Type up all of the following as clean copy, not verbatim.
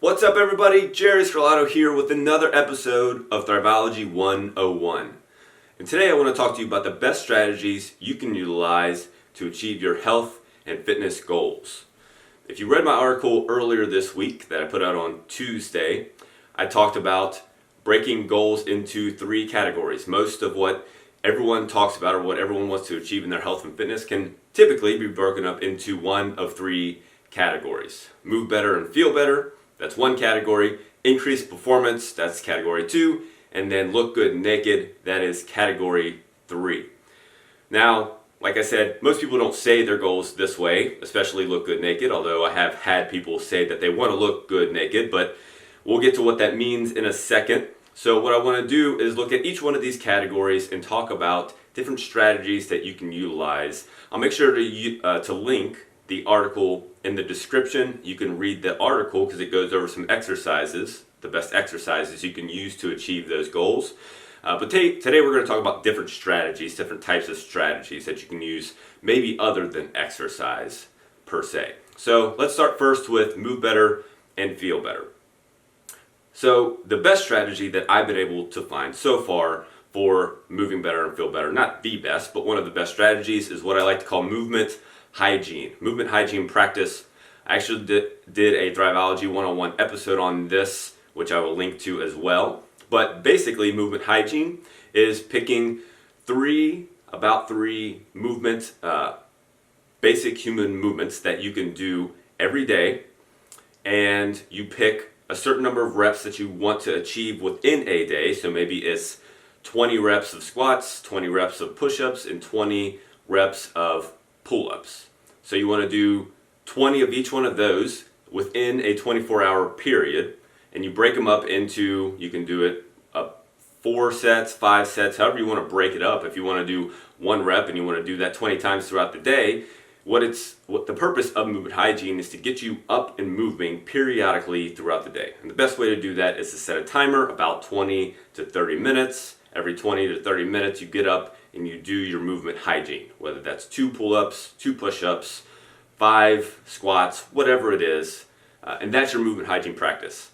What's up, everybody? Jerry Scrolato here with another episode of Thriveology 101. And today I want to talk to you about the best strategies you can utilize to achieve your health and fitness goals. If you read my article earlier this week that I put out on Tuesday, I talked about breaking goals into three categories. Most of what everyone talks about or what everyone wants to achieve in their health and fitness can typically be broken up into one of three categories. Move better and feel better. That's one category. Increase performance, that's category 2. And then look good naked, that is category 3. Now, like I said, most people don't say their goals this way, especially look good naked, although I have had people say that they want to look good naked, but we'll get to what that means in a second. So what I want to do is look at each one of these categories and talk about different strategies that you can utilize. I'll make sure to link the article in the description. You can read the article because it goes over some exercises, the best exercises you can use to achieve those goals. But today we're going to talk about different strategies, different types of strategies that you can use, maybe other than exercise per se. So let's start first with move better and feel better. So the best strategy that I've been able to find so far for moving better and feel better, not the best, but one of the best strategies is what I like to call movement hygiene. Movement hygiene practice. I actually did a Thriveology 101 episode on this, which I will link to as well. But basically, movement hygiene is picking about three movement, basic human movements that you can do every day, and you pick a certain number of reps that you want to achieve within a day. So maybe it's 20 reps of squats, 20 reps of push-ups, and 20 reps of pull-ups. So you want to do 20 of each one of those within a 24-hour period, and you break them up into, you can do it up 4 sets, 5 sets, however you want to break it up. If you want to do 1 rep and you want to do that 20 times throughout the day, what the purpose of movement hygiene is to get you up and moving periodically throughout the day. And the best way to do that is to set a timer about 20 to 30 minutes. Every 20 to 30 minutes you get up and you do your movement hygiene, whether that's 2 pull-ups, 2 push-ups, 5 squats, whatever it is, and that's your movement hygiene practice.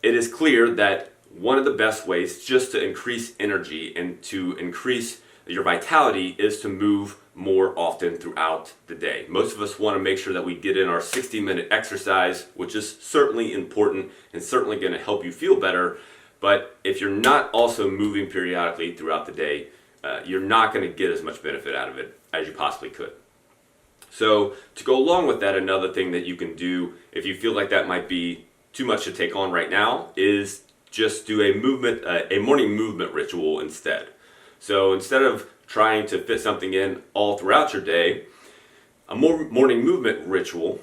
It is clear that one of the best ways just to increase energy and to increase your vitality is to move more often throughout the day. Most of us want to make sure that we get in our 60-minute exercise, which is certainly important and certainly going to help you feel better. But if you're not also moving periodically throughout the day, you're not going to get as much benefit out of it as you possibly could. So to go along with that, another thing that you can do if you feel like that might be too much to take on right now is just do a morning movement ritual instead. So instead of trying to fit something in all throughout your day, a morning movement ritual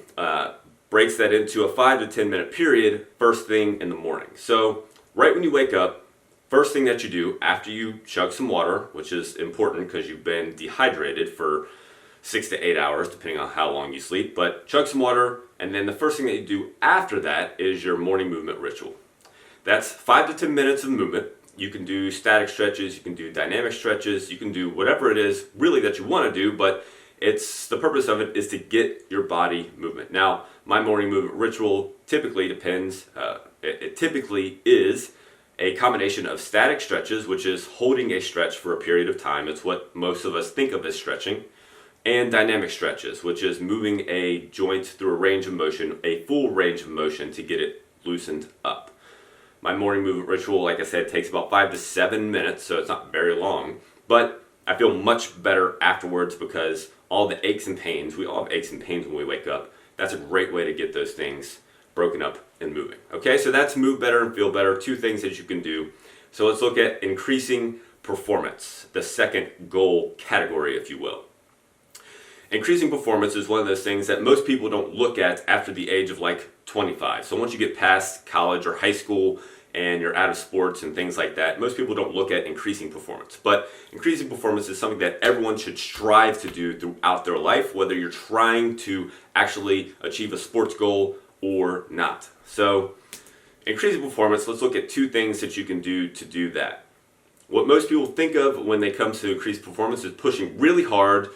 breaks that into a 5 to 10 minute period first thing in the morning. So right when you wake up, first thing that you do after you chug some water, which is important because you've been dehydrated for 6 to 8 hours, depending on how long you sleep, but chug some water, and then the first thing that you do after that is your morning movement ritual. That's 5 to 10 minutes of movement. You can do static stretches, you can do dynamic stretches, you can do whatever it is really that you want to do, but the purpose of it is to get your body movement. Now, my morning movement ritual typically depends, it typically is a combination of static stretches, which is holding a stretch for a period of time. It's what most of us think of as stretching. And dynamic stretches, which is moving a joint through a range of motion, a full range of motion to get it loosened up. My morning movement ritual, like I said, takes about 5 to 7 minutes, so it's not very long. But I feel much better afterwards because all the aches and pains, we all have aches and pains when we wake up. That's a great way to get those things broken up and moving. Okay, so that's move better and feel better, 2 things that you can do. So let's look at increasing performance, the second goal category, if you will. Increasing performance is one of those things that most people don't look at after the age of like 25. So once you get past college or high school and you're out of sports and things like that, most people don't look at increasing performance. But increasing performance is something that everyone should strive to do throughout their life, whether you're trying to actually achieve a sports goal or not. So increasing performance, let's look at 2 things that you can do to do that. What most people think of when they come to increased performance is pushing really hard,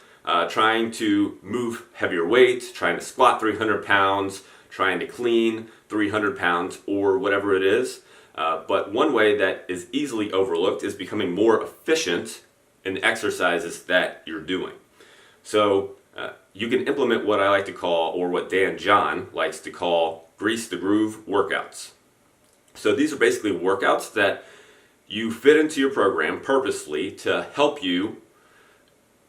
trying to move heavier weights, trying to squat 300 pounds, trying to clean 300 pounds or whatever it is. But one way that is easily overlooked is becoming more efficient in the exercises that you're doing. So you can implement what I like to call, or what Dan John likes to call, grease the groove workouts. So these are basically workouts that you fit into your program purposely to help you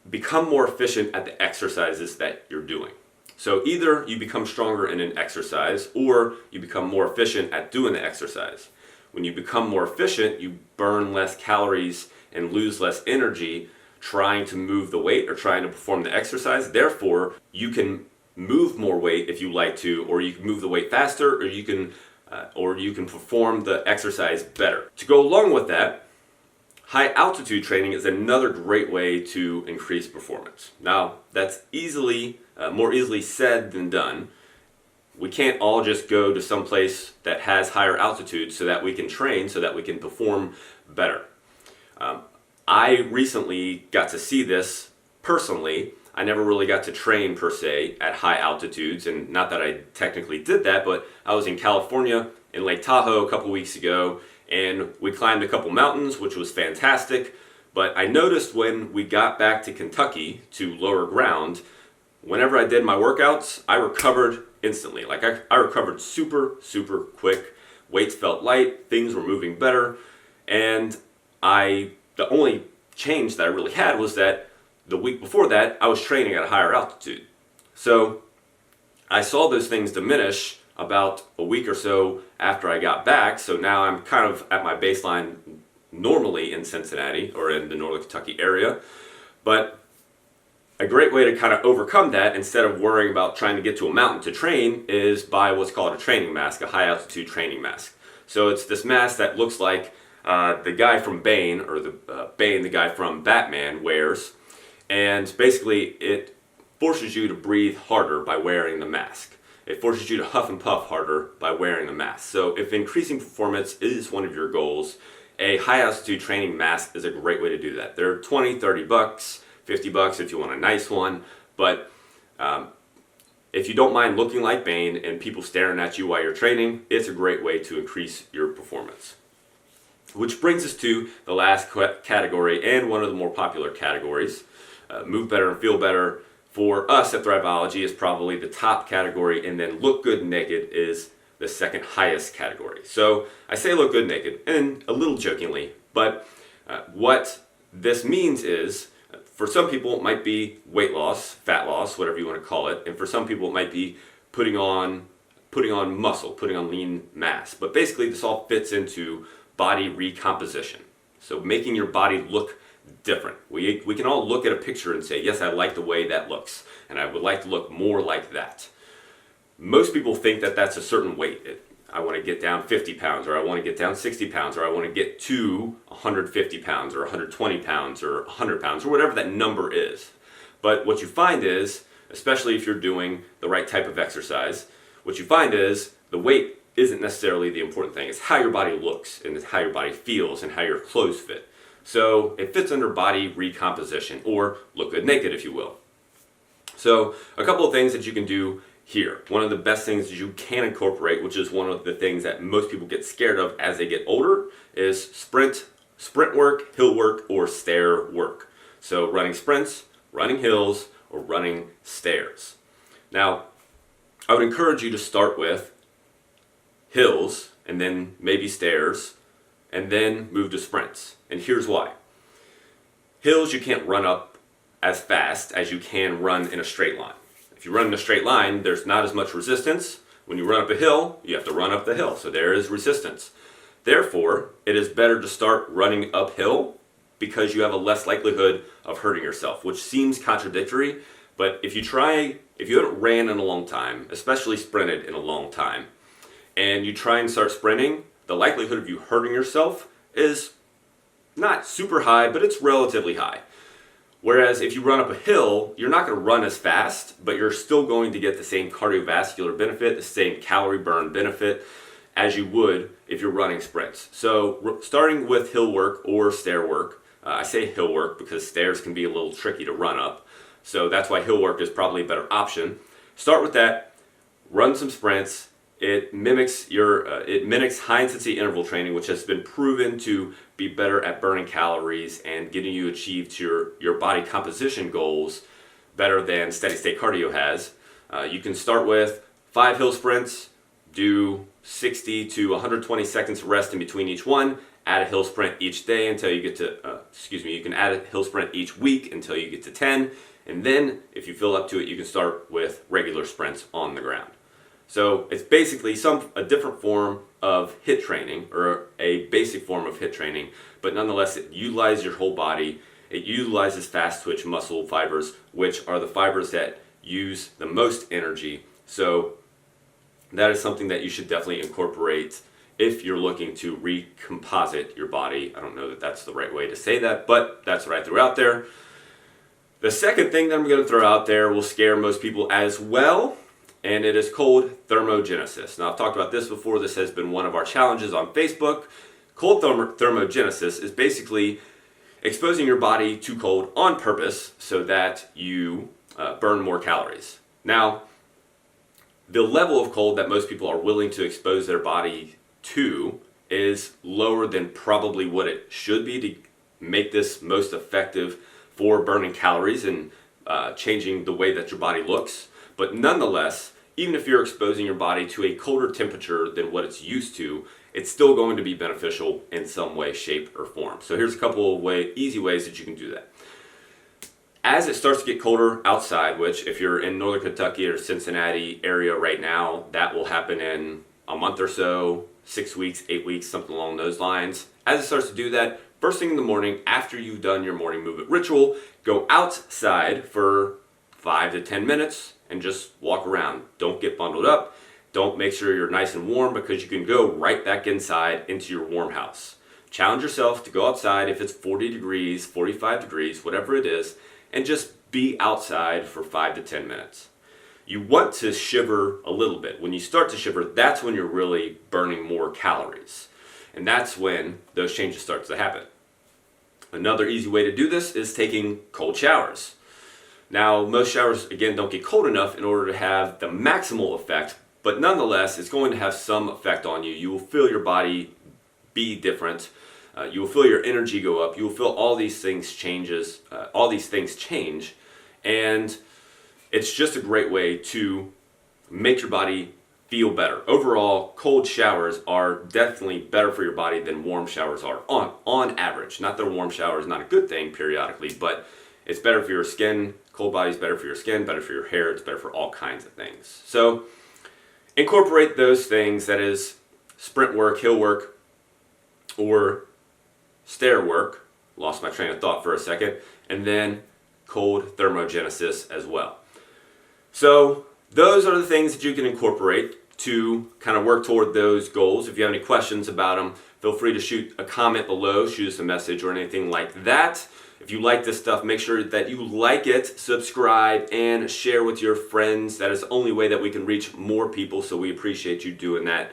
become more efficient at the exercises that you're doing. So either you become stronger in an exercise or you become more efficient at doing the exercise. When you become more efficient, you burn less calories and lose less energy trying to move the weight or trying to perform the exercise. Therefore, you can move more weight if you like to, or you can move the weight faster, or you can perform the exercise better. To go along with that, high altitude training is another great way to increase performance. Now, that's more easily said than done. We can't all just go to some place that has higher altitude so that we can train, so that we can perform better. I recently got to see this personally. I never really got to train per se at high altitudes, and not that I technically did that, but I was in California in Lake Tahoe a couple weeks ago, and we climbed a couple mountains, which was fantastic. But I noticed when we got back to Kentucky, to lower ground, whenever I did my workouts, I recovered instantly. Like I recovered super quick. Weights felt light, things were moving better, and the only change that I really had was that the week before that, I was training at a higher altitude. So I saw those things diminish about a week or so after I got back. So now I'm kind of at my baseline normally in Cincinnati or in the Northern Kentucky area. But a great way to kind of overcome that, instead of worrying about trying to get to a mountain to train, is buy what's called a training mask, a high altitude training mask. So it's this mask that looks like the guy from Bane, or the guy from Batman, wears. And basically it forces you to breathe harder by wearing the mask. It forces you to huff and puff harder by wearing the mask. So if increasing performance is one of your goals, a high altitude training mask is a great way to do that. They're $20, $30, $50 if you want a nice one. But if you don't mind looking like Bane and people staring at you while you're training, it's a great way to increase your performance. Which brings us to the last category, and one of the more popular categories. Move better and feel better for us at Thriveology is probably the top category, and then look good naked is the second highest category. So I say look good naked, and a little jokingly, but what this means is, for some people it might be weight loss, fat loss, whatever you want to call it, and for some people it might be putting on muscle, putting on lean mass. But basically this all fits into body recomposition. So making your body look different. We can all look at a picture and say, yes, I like the way that looks, and I would like to look more like that. Most people think that that's a certain weight. I want to get down 50 pounds, or I want to get down 60 pounds, or I want to get to 150 pounds, or 120 pounds, or 100 pounds, or whatever that number is. But what you find is, especially if you're doing the right type of exercise, what you find is the weight isn't necessarily the important thing. It's how your body looks, and it's how your body feels, and how your clothes fit. So it fits under body recomposition, or look good naked, if you will. So a couple of things that you can do here. One of the best things that you can incorporate, which is one of the things that most people get scared of as they get older, is sprint work, hill work, or stair work. So running sprints, running hills, or running stairs. Now, I would encourage you to start with hills, and then maybe stairs, and then move to sprints. And here's why. Hills you can't run up as fast as you can run in a straight line. If you run in a straight line, there's not as much resistance. When you run up a hill, you have to run up the hill, so there is resistance. Therefore, it is better to start running uphill because you have a less likelihood of hurting yourself, which seems contradictory, but if you haven't ran in a long time, especially sprinted in a long time, and you try and start sprinting, the likelihood of you hurting yourself is not super high, but it's relatively high. Whereas if you run up a hill, you're not going to run as fast, but you're still going to get the same cardiovascular benefit, the same calorie burn benefit as you would if you're running sprints. So starting with hill work or stair work, I say hill work because stairs can be a little tricky to run up. So that's why hill work is probably a better option. Start with that, run some sprints, it mimics high intensity interval training, which has been proven to be better at burning calories and getting you achieved to your body composition goals better than steady state cardio has. You can start with 5 hill sprints, do 60 to 120 seconds rest in between each one, add a hill sprint each day until you get to, you can add a hill sprint each week until you get to 10, and then if you feel up to it, you can start with regular sprints on the ground. So it's basically a different form of HIIT training, or a basic form of HIIT training, but nonetheless it utilizes your whole body. It utilizes fast twitch muscle fibers, which are the fibers that use the most energy. So that is something that you should definitely incorporate if you're looking to recomposite your body. I don't know that that's the right way to say that, but that's what I threw out there. The second thing that I'm going to throw out there will scare most people as well, and it is cold thermogenesis. Now, I've talked about this before. This has been one of our challenges on Facebook. Cold thermogenesis is basically exposing your body to cold on purpose so that you burn more calories. Now, the level of cold that most people are willing to expose their body to is lower than probably what it should be to make this most effective for burning calories and changing the way that your body looks. But nonetheless, even if you're exposing your body to a colder temperature than what it's used to, it's still going to be beneficial in some way, shape, or form. So here's a couple of easy ways that you can do that. As it starts to get colder outside, which if you're in Northern Kentucky or Cincinnati area right now, that will happen in a month or so, 6 weeks, 8 weeks, something along those lines. As it starts to do that, first thing in the morning, after you've done your morning movement ritual, go outside for 5 to 10 minutes and just walk around. Don't get bundled up. Don't make sure you're nice and warm, because you can go right back inside into your warm house. Challenge yourself to go outside if it's 40 degrees, 45 degrees, whatever it is, and just be outside for 5 to 10 minutes. You want to shiver a little bit. When you start to shiver, that's when you're really burning more calories. And that's when those changes start to happen. Another easy way to do this is taking cold showers. Now, most showers, again, don't get cold enough in order to have the maximal effect, but nonetheless, it's going to have some effect on you. You will feel your body be different. You will feel your energy go up. You will feel all these things change, and it's just a great way to make your body feel better. Overall, cold showers are definitely better for your body than warm showers are on average. Not that a warm shower is not a good thing periodically, but it's better for your skin. Cold body is better for your skin, better for your hair. It's better for all kinds of things. So incorporate those things, that is sprint work, hill work, or stair work. Lost my train of thought for a second. And then cold thermogenesis as well. So those are the things that you can incorporate to kind of work toward those goals. If you have any questions about them, feel free to shoot a comment below, shoot us a message or anything like that. If you like this stuff, make sure that you like it, subscribe, and share with your friends. That is the only way that we can reach more people, so we appreciate you doing that.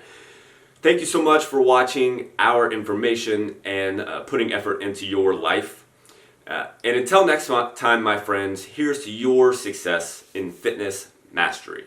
Thank you so much for watching our information and putting effort into your life. And until next time, my friends, here's to your success in fitness mastery.